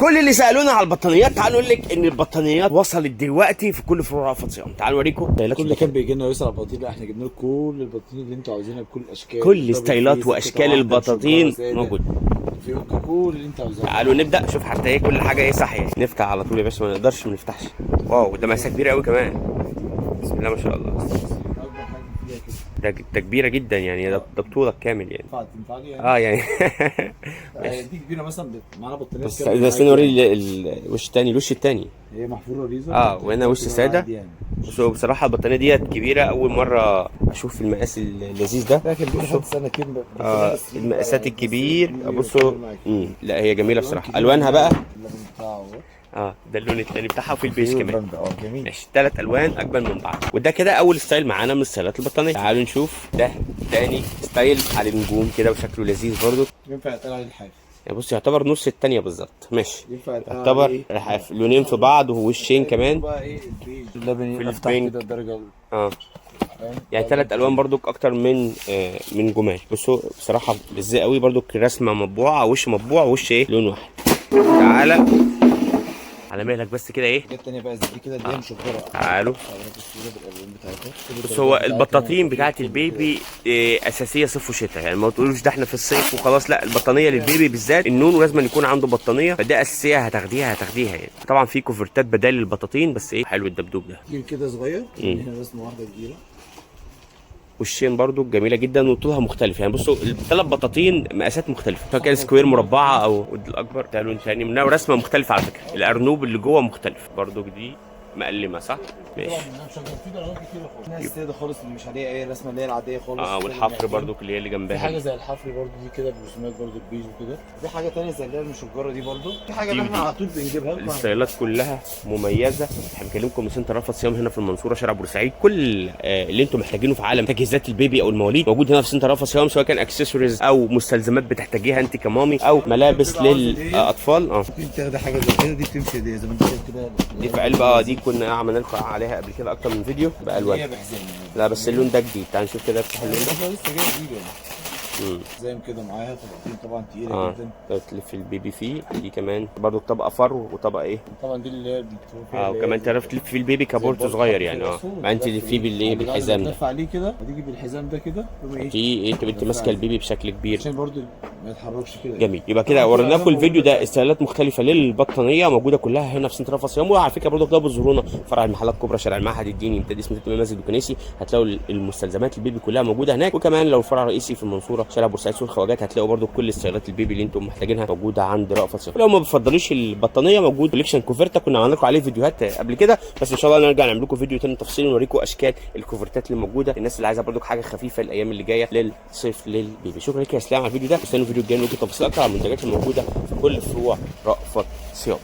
كل اللي سالونا على البطانيات تعالوا نقول لك ان البطانيات وصلت دلوقتي في كل فروع رأفت صيام. تعالوا اوريكم كل اللي كان بيجي لنا يسرع بطاطين، لا احنا جبنا لكم كل البطاطين اللي انتوا عاوزينها بكل الاشكال، كل ستايلات واشكال البطاطين موجوده في كل اللي انت عاوزاه. تعالوا نبدا. شوف حتى ايه كل حاجه ايه صح يعني. نفتح على طول يا باشا، ما نقدرش ما نفتحش. واو ده مقاسها كبيره قوي كمان، بسم الله ما شاء الله. اكبر حاجه فيها كده ده كبيره جدا يعني، ده بطولك كامل يعني. تنفع لي يعني. يعني دي كبيره مثلا معانا بطانيه بس اذا استنى اوري الوش الثاني، الوش الثاني هي محفوره ريزر وهنا وش ساده يعني. بس بصراحه البطانيه ديت كبيره، اول مره اشوف المقاس اللذيذ ده. لكن دي لحد سنتين المقاسات الكبير بصوا. لا هي جميله بصراحه. الوانها بقى ده اللون الثاني بتاعها وفي البيج كمان. جميل. ماشي، 3 الوان اجمل من بعض. وده كده اول ستايل معانا من ستايلات البطانيه. تعالوا نشوف ده تاني ستايل على النجوم كده وشكله لذيذ برضو. ينفع يتقال عليه الحاف يعني بص يعتبر نص الثانيه بالظبط. ماشي، ينفع يعتبر الحاف لونين في بعض ووشين كمان بقى ايه البيج اللبني في افتح البينك. كده الدرجه يعني 3 الوان برضو اكتر من جمال. بصوا بصراحه لذيذ قوي برضو. الرسمه مطبوعه، وش مطبوع، وش ايه لون واحد. تعالى على مهلك بس كده ايه. الحاجات التانية بقى زي دي كده اللي هي مشجره. تعالوا بص، هو البطاطين بتاعت البيبي اساسيه صيف وشتاء، يعني ما تقولوش ده احنا في الصيف وخلاص. لا، البطانيه للبيبي بالذات النون لازم يكون عنده بطانيه، فده اساسيه هتاخديها يعني. طبعا في كوفرتات بدال للبطاطين، بس ايه حلو الدبدوب ده. جيل كده صغير هنا رسمه واحده كبيره، وشين برضو جميله جدا وطولها مختلف. يعني بصوا الثلاث بطاطين مقاسات مختلفه، سواء كان سكوير مربعه او الاكبر. ده لون ثاني منها ورسمه مختلفه على فكره. الارنوب اللي جوه مختلف برضو، دي مقلمه صح؟ ماشي. في درجات كتيره خالص. الناس الساده خالص اللي مش عليها اي رسمه، اللي هي العاديه خالص. والحفر برضو اللي هي اللي جنبها. في حاجه زي الحفر برضو دي كده برسومات برضو البيج وكده. في حاجه ثانيه زي اللي هي المشجره دي برضو. في حاجه اللي احنا على طول بنجيبها لكم. الستايلات كلها مميزه. احنا بنكلمكم من سنتر رأفت صيام هنا في المنصوره شارع بورسعيد. كل اللي انتم محتاجينه في عالم تجهيزات البيبي او المواليد موجود هنا في سنتر رأفت صيام، سواء كان اكسسوارز او مستلزمات بتحتاجيها انت كمامي او ملابس للاطفال. ممكن تاخدي حاجه زي كده، دي بتمشي دي زي ما انت كده. دي في علبه. دي كنا عملنا لكم عليها قبل كده اكتر من فيديو بالوان. لا بس اللون ده جديد. تعال نشوف كده، افتح اللون ده. لسه جاي جديد زي ما كده معاها طبعا تقيله جدا. تلف البيبي فيه. دي كمان برضو طبقه فرو وطبقه ايه طبعا دي اللي هي وكمان تعرف تلف في البيبي كابورت صغير يعني. ما انت تلفيه بالايه بالحزام ده. تلف عليه كده، هتيجي بالحزام ده كده دي انت ماسكه البيبي بشكل كبير عشان برضو ما يتحركش كده. جميل. يبقى كده ورينا لكم الفيديو ده استايلات مختلفه للبطانيه موجوده كلها هنا في سنتر رأفت صيام. وعلى فكره برضو تقدروا تزورونا فرع المحلات الكبرى شارع المعهد الديني امتداد اسمه مسجد الكنيسي. هتلاقوا المستلزمات البيبي كلها موجوده هناك. وكمان لو الفرع الرئيسي في المنصوره شارع بورسعيد سوق الخواجات هتلاقوا برضو كل استايلات البيبي اللي انتم محتاجينها موجوده عند رأفت صيام. لو ما بتفضلوش البطانيه موجود كوليكشن كوفرتا، كنا عملنا لكم عليه فيديوهات قبل كده، بس ان شاء الله نرجع نعمل لكم فيديو تاني تفصيلي ونوريكم اشكال الكوفرتات اللي موجوده. الناس اللي عايزه برضو حاجه خفيفه الايام اللي جايه للصيف للبيبي. شكرا لك يا اسلام على الفيديو ده. استنوا الفيديو الجاي نقول لكم تفاصيل اكتر على المنتجات الموجوده في كل فروع رأفت صيام.